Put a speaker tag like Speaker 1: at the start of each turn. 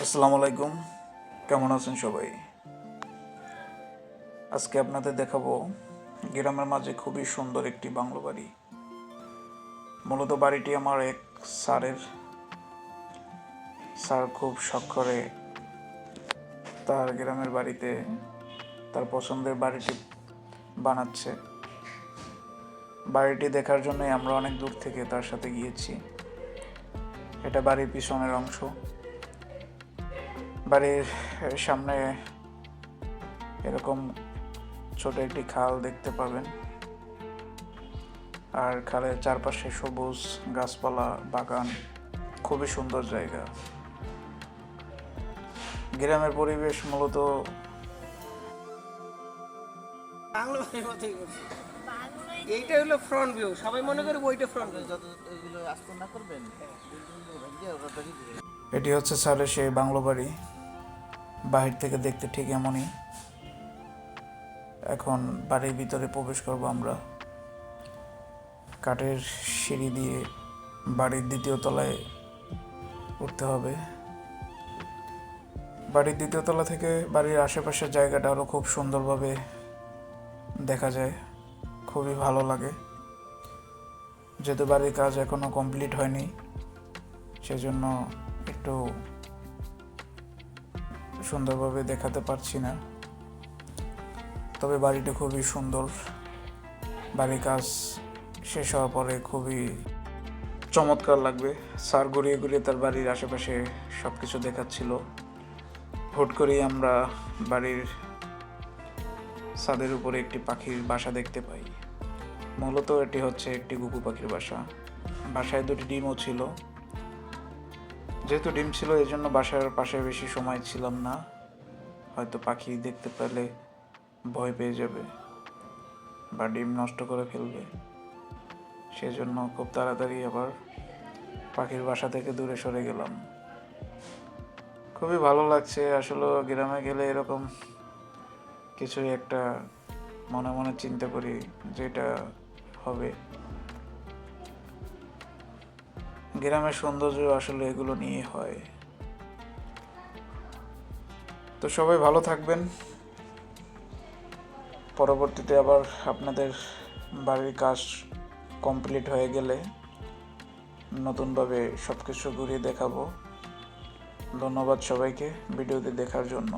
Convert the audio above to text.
Speaker 1: আসসালামু আলাইকুম, কেমন আছেন সবাই? আজকে আপনাদের দেখাবো গ্রামের মাঝে খুবই সুন্দর একটি বাংলো বাড়ি। মূলত বাড়িটি আমার এক স্যার খুব শখ করে তার গ্রামের বাড়িতে তার পছন্দের বাড়িটি বানাচ্ছে। বাড়িটি দেখার জন্যই আমরা অনেক দূর থেকে তার সাথে গিয়েছি। এটা বাড়ির পিছনের অংশ। বাড়ির সামনে এরকম ছোট একটি খাল দেখতে পাবেন, আর খালের চারপাশে সবুজ গাছপালা, বাগান, খুবই সুন্দর জায়গা। গ্রামের পরিবেশ মূলত
Speaker 2: এইটা হলো ফ্রন্ট ভিউ, সবাই মনে করে ওইটা ফ্রন্ট ভিউ।
Speaker 1: এটি হচ্ছে স্যারের সেই বাংলো বাড়ি। বাহির থেকে দেখতে ঠিক এমনই। এখন বাড়ির ভিতরে প্রবেশ করব আমরা। কাঠের সিঁড়ি দিয়ে বাড়ির দ্বিতীয় তলায় উঠতে হবে। বাড়ির দ্বিতীয় তলা থেকে বাড়ির আশেপাশের জায়গাটা আরও খুব সুন্দরভাবে দেখা যায়, খুবই ভালো লাগে। যেহেতু বাড়ির কাজ এখনও কমপ্লিট হয়নি, সেজন্য একটু সুন্দরভাবে দেখাতে পারছি না, তবে বাড়িটা খুবই সুন্দর। বাড়ির কাজ শেষ হওয়ার পরে খুবই চমৎকার লাগবে। স্যার ঘুরিয়ে ঘুরিয়ে তার বাড়ির আশেপাশে সব কিছু দেখাচ্ছিল। হুট করেই আমরা বাড়ির ছাদের উপরে একটি পাখির বাসা দেখতে পাই। মূলত এটি হচ্ছে একটি ঘুঘু পাখির বাসা। বাসায় দুটি ডিমও ছিল। যেহেতু ডিম ছিল, এই জন্য বাসার পাশে বেশি সময় ছিলাম না। হয়তো পাখি দেখতে পেলে ভয় পেয়ে যাবে বা ডিম নষ্ট করে ফেলবে, সেজন্য খুব তাড়াতাড়ি আবার পাখির বাসা থেকে দূরে সরে গেলাম। খুবই ভালো লাগছে। আসলে গ্রামে গেলে এরকম কিছুই একটা মনে মনে চিন্তা করি যেটা হবে। গ্রামের সৌন্দর্য আসলে এগুলো নিয়ে হয়। তো সবাই ভালো থাকবেন। পরবর্তীতে আবার আপনাদের বাড়ির কাজ কমপ্লিট হয়ে গেলে নতুনভাবে সব কিছু ঘুরিয়ে দেখাবো। ধন্যবাদ সবাইকে ভিডিওটি দেখার জন্য।